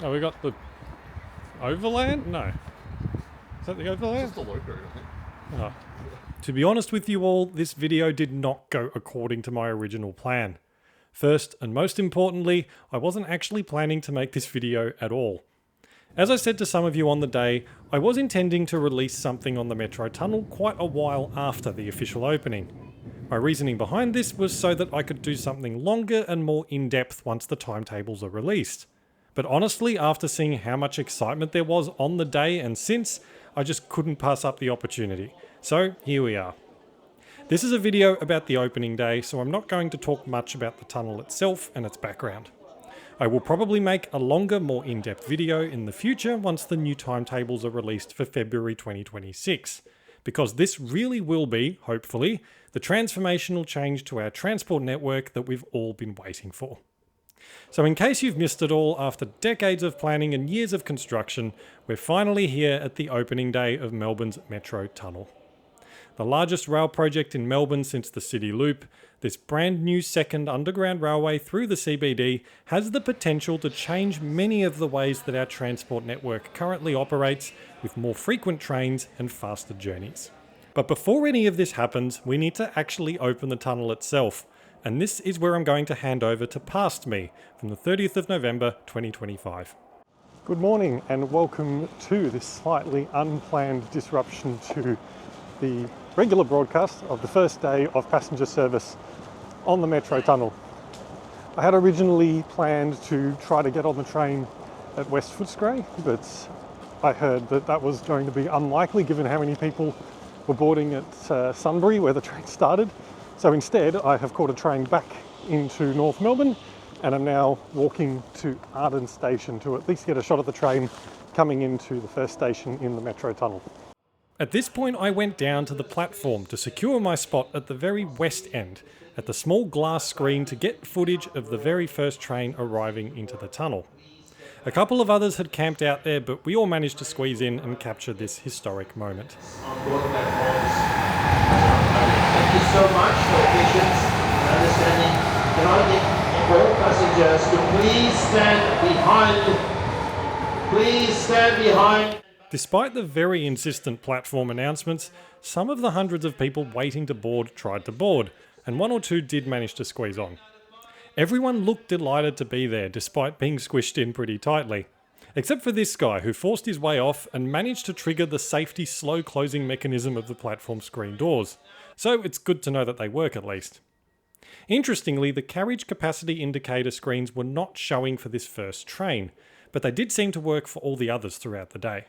Oh, we got the overland? No. Is that the overland? Just the low period, I think. Oh. To be honest with you all, this video did not go according to my original plan. First, and most importantly, I wasn't actually planning to make this video at all. As I said to some of you on the day, I was intending to release something on the Metro Tunnel quite a while after the official opening. My reasoning behind this was so that I could do something longer and more in-depth once the timetables are released. But honestly, after seeing how much excitement there was on the day and since, I just couldn't pass up the opportunity. So here we are. This is a video about the opening day, so I'm not going to talk much about the tunnel itself and its background. I will probably make a longer, more in-depth video in the future once the new timetables are released for February 2026, because this really will be, hopefully, the transformational change to our transport network that we've all been waiting for. So in case you've missed it all, after decades of planning and years of construction, we're finally here at the opening day of Melbourne's Metro Tunnel. The largest rail project in Melbourne since the City Loop, this brand new second underground railway through the CBD has the potential to change many of the ways that our transport network currently operates, with more frequent trains and faster journeys. But before any of this happens, we need to actually open the tunnel itself, and this is where I'm going to hand over to Past Me from the 30th of November 2025. Good morning and welcome to this slightly unplanned disruption to the regular broadcast of the first day of passenger service on the Metro Tunnel. I had originally planned to try to get on the train at West Footscray, but I heard that that was going to be unlikely given how many people were boarding at Sunbury where the train started. So instead I have caught a train back into North Melbourne and I'm now walking to Arden Station to at least get a shot of the train coming into the first station in the Metro Tunnel. At this point I went down to the platform to secure my spot at the very west end, at the small glass screen to get footage of the very first train arriving into the tunnel. A couple of others had camped out there, but we all managed to squeeze in and capture this historic moment. Thank you so much for your patience and understanding. Can I get all passengers to please stand behind. Despite the very insistent platform announcements, some of the hundreds of people waiting to board tried to board, and one or two did manage to squeeze on. Everyone looked delighted to be there despite being squished in pretty tightly. Except for this guy who forced his way off and managed to trigger the safety slow closing mechanism of the platform screen doors. So it's good to know that they work at least. Interestingly, the carriage capacity indicator screens were not showing for this first train, but they did seem to work for all the others throughout the day.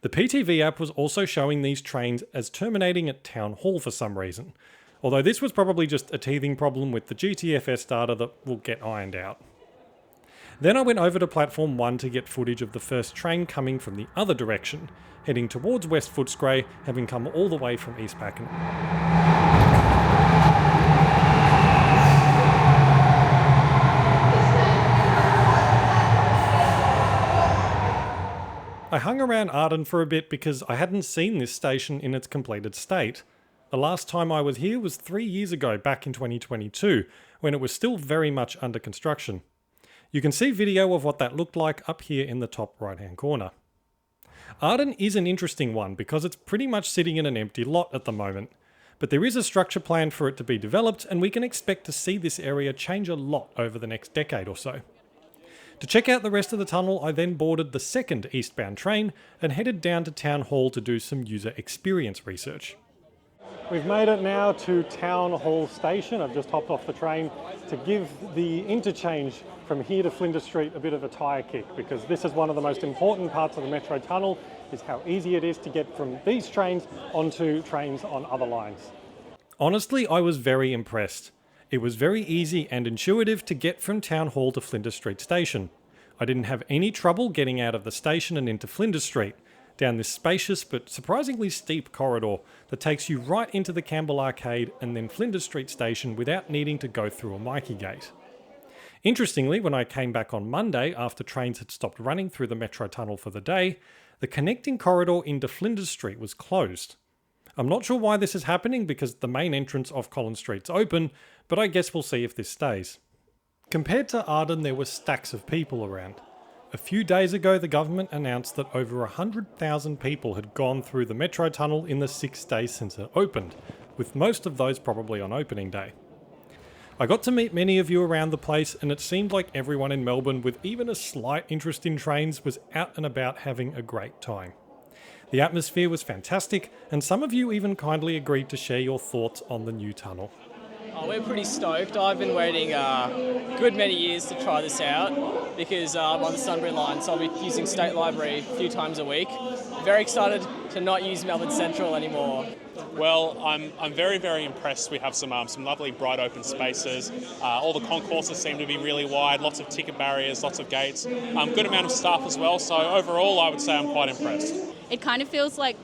The PTV app was also showing these trains as terminating at Town Hall for some reason, although this was probably just a teething problem with the GTFS data that will get ironed out. Then I went over to Platform 1 to get footage of the first train coming from the other direction, heading towards West Footscray, having come all the way from East Pakenham. I hung around Arden for a bit because I hadn't seen this station in its completed state. The last time I was here was 3 years ago, back in 2022, when it was still very much under construction. You can see video of what that looked like up here in the top right hand corner. Arden is an interesting one because it's pretty much sitting in an empty lot at the moment, but there is a structure plan for it to be developed and we can expect to see this area change a lot over the next decade or so. To check out the rest of the tunnel, I then boarded the second eastbound train and headed down to Town Hall to do some user experience research. We've made it now to Town Hall Station. I've just hopped off the train to give the interchange from here to Flinders Street a bit of a tyre kick, because this is one of the most important parts of the Metro Tunnel, is how easy it is to get from these trains onto trains on other lines. Honestly, I was very impressed. It was very easy and intuitive to get from Town Hall to Flinders Street Station. I didn't have any trouble getting out of the station and into Flinders Street, down this spacious but surprisingly steep corridor that takes you right into the Campbell Arcade and then Flinders Street Station without needing to go through a Mikey Gate. Interestingly, when I came back on Monday after trains had stopped running through the Metro Tunnel for the day, the connecting corridor into Flinders Street was closed. I'm not sure why this is happening because the main entrance off Collins Street's open, but I guess we'll see if this stays. Compared to Arden, there were stacks of people around. A few days ago, the government announced that over 100,000 people had gone through the metro tunnel in the 6 days since it opened, with most of those probably on opening day. I got to meet many of you around the place, and it seemed like everyone in Melbourne with even a slight interest in trains was out and about having a great time. The atmosphere was fantastic, and some of you even kindly agreed to share your thoughts on the new tunnel. Oh, we're pretty stoked. I've been waiting a good many years to try this out because I'm on the Sunbury line, so I'll be using State Library a few times a week. Very excited to not use Melbourne Central anymore. Well, I'm very, very impressed. We have some lovely bright open spaces. All the concourses seem to be really wide, lots of ticket barriers, lots of gates, good amount of staff as well. So overall, I would say I'm quite impressed. It kind of feels like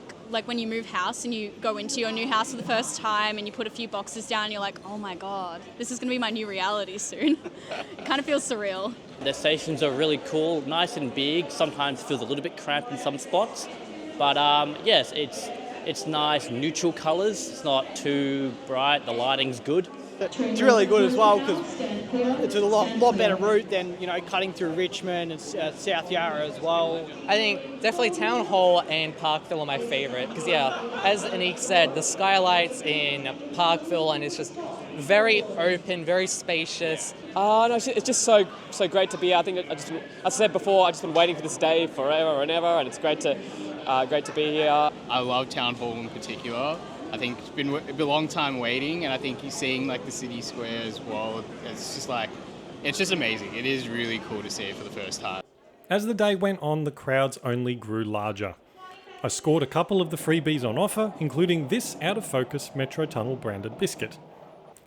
when you move house and you go into your new house for the first time and you put a few boxes down, you're like, oh my God, this is going to be my new reality soon. It kind of feels surreal. The stations are really cool, nice and big. Sometimes feels a little bit cramped in some spots. But yes, it's nice, neutral colours. It's not too bright. The lighting's good. It's really good as well because it's a lot better route than cutting through Richmond and South Yarra as well. I think definitely Town Hall and Parkville are my favourite because as Anik said, the skylights in Parkville and it's just very open, very spacious. No, it's just so great to be here. I think as I said before, I've just been waiting for this day forever and ever, and it's great to be here. I love Town Hall in particular. I think it's been a long time waiting, and I think you're seeing the city square as well. It's just amazing. It is really cool to see it for the first time. As the day went on, the crowds only grew larger. I scored a couple of the freebies on offer, including this out-of-focus Metro Tunnel branded biscuit.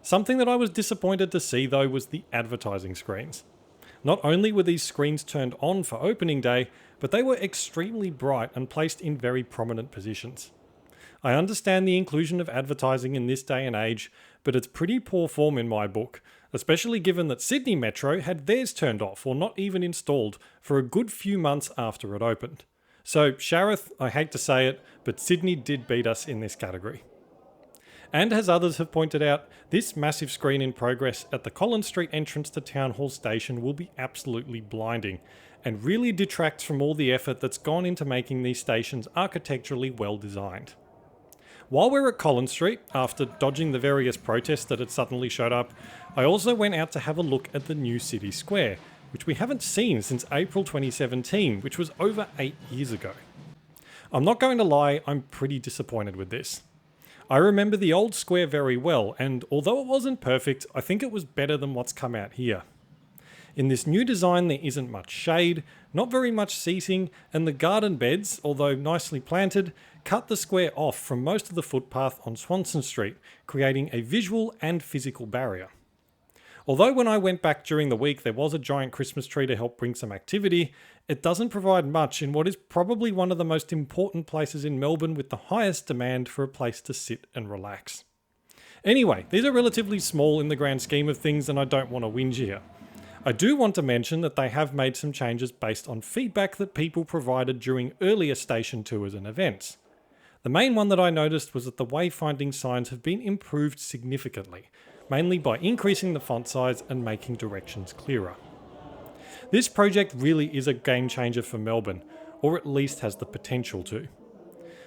Something that I was disappointed to see though was the advertising screens. Not only were these screens turned on for opening day, but they were extremely bright and placed in very prominent positions. I understand the inclusion of advertising in this day and age, but it's pretty poor form in my book, especially given that Sydney Metro had theirs turned off or not even installed for a good few months after it opened. So Shareth, I hate to say it, but Sydney did beat us in this category. And as others have pointed out, this massive screen in progress at the Collins Street entrance to Town Hall Station will be absolutely blinding, and really detracts from all the effort that's gone into making these stations architecturally well designed. While we're at Collins Street, after dodging the various protests that had suddenly showed up, I also went out to have a look at the new City Square, which we haven't seen since April 2017, which was over 8 years ago. I'm not going to lie, I'm pretty disappointed with this. I remember the old square very well, and although it wasn't perfect, I think it was better than what's come out here. In this new design there isn't much shade, not very much seating, and the garden beds, although nicely planted, cut the square off from most of the footpath on Swanston Street, creating a visual and physical barrier. Although when I went back during the week there was a giant Christmas tree to help bring some activity, it doesn't provide much in what is probably one of the most important places in Melbourne with the highest demand for a place to sit and relax. Anyway, these are relatively small in the grand scheme of things and I don't want to whinge here. I do want to mention that they have made some changes based on feedback that people provided during earlier station tours and events. The main one that I noticed was that the wayfinding signs have been improved significantly, mainly by increasing the font size and making directions clearer. This project really is a game changer for Melbourne, or at least has the potential to.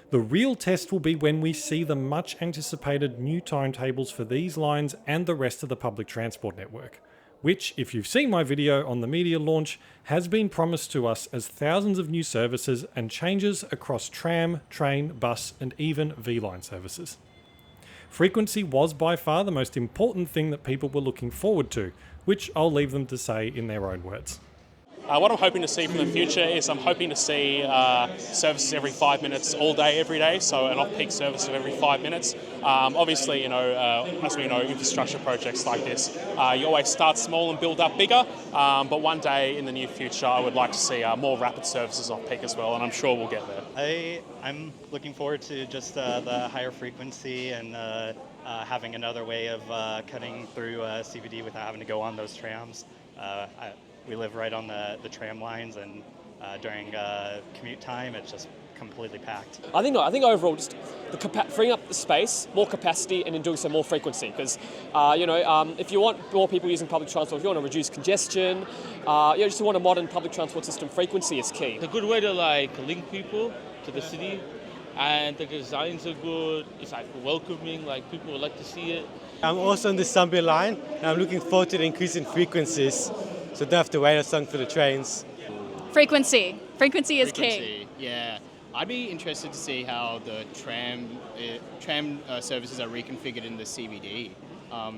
The real test will be when we see the much anticipated new timetables for these lines and the rest of the public transport network, which, if you've seen my video on the media launch, has been promised to us as thousands of new services and changes across tram, train, bus and even V-Line services. Frequency was by far the most important thing that people were looking forward to, which I'll leave them to say in their own words. What I'm hoping to see from the future is I'm hoping to see services every 5 minutes all day, every day, so an off-peak service of every 5 minutes. Obviously, as we know, infrastructure projects like this, you always start small and build up bigger, but one day in the near future I would like to see more rapid services off-peak as well, and I'm sure we'll get there. I'm looking forward to just the higher frequency and having another way of cutting through CBD without having to go on those trams. We live right on the tram lines, and during commute time, it just completely packed. I think not. I think overall, just freeing up the space, more capacity, and in doing so, more frequency. Because if you want more people using public transport, if you want to reduce congestion, you just want a modern public transport system, frequency is key. It's a good way to like link people to the city, and the designs are good. It's like welcoming, like people would like to see it. I'm also on the Sunbury line, and I'm looking forward to the increase in frequencies, so I don't have to wait as long for the trains. Frequency. Frequency is key. Yeah. I'd be interested to see how the tram services are reconfigured in the CBD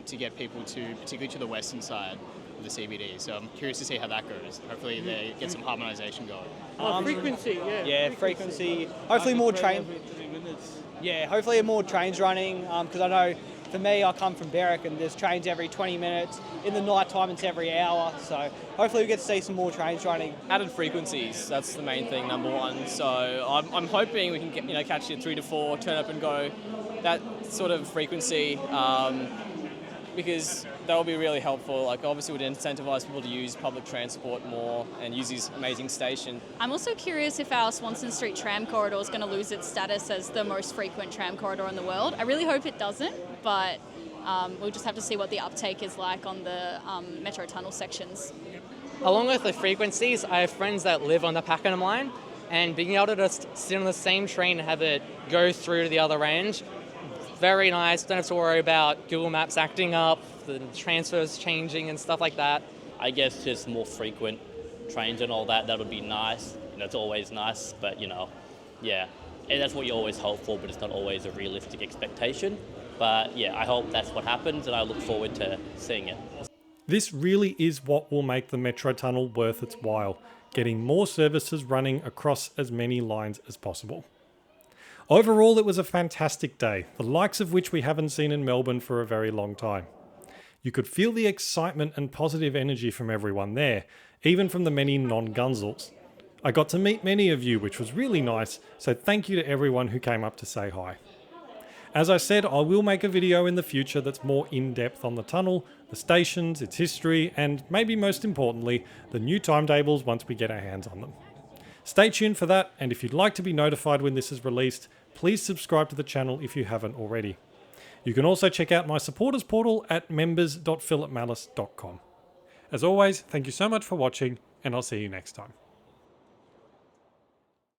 to get people particularly to the western side of the CBD. So I'm curious to see how that goes. Hopefully they get some harmonisation going. Frequency, yeah. Yeah, frequency. Hopefully more trains. Yeah, hopefully more trains running. Because I know for me, I come from Berwick and there's trains every 20 minutes. In the night time, it's every hour. So hopefully we get to see some more trains running. Added frequencies, that's the main thing, number one. So I'm hoping we can get, catch it 3 to 4, turn up and go, that sort of frequency, because that will be really helpful. Like obviously, it would incentivise people to use public transport more and use these amazing stations. I'm also curious if our Swanston Street tram corridor is going to lose its status as the most frequent tram corridor in the world. I really hope it doesn't, but we'll just have to see what the uptake is like on the metro tunnel sections. Along with the frequencies, I have friends that live on the Pakenham line, and being able to just sit on the same train and have it go through to the other end, very nice. Don't have to worry about Google Maps acting up, the transfers changing and stuff like that. I guess just more frequent trains and all that would be nice. It's always nice, but yeah, and that's what you always hope for, but it's not always a realistic expectation. But yeah, I hope that's what happens, and I look forward to seeing it. This really is what will make the Metro Tunnel worth its while, getting more services running across as many lines as possible. Overall, it was a fantastic day, the likes of which we haven't seen in Melbourne for a very long time. You could feel the excitement and positive energy from everyone there, even from the many non-Gunzels. I got to meet many of you, which was really nice, so thank you to everyone who came up to say hi. As I said, I will make a video in the future that's more in-depth on the tunnel, the stations, its history, and maybe most importantly, the new timetables once we get our hands on them. Stay tuned for that, and if you'd like to be notified when this is released, please subscribe to the channel if you haven't already. You can also check out my supporters portal at members.philipmalice.com. As always, thank you so much for watching, and I'll see you next time.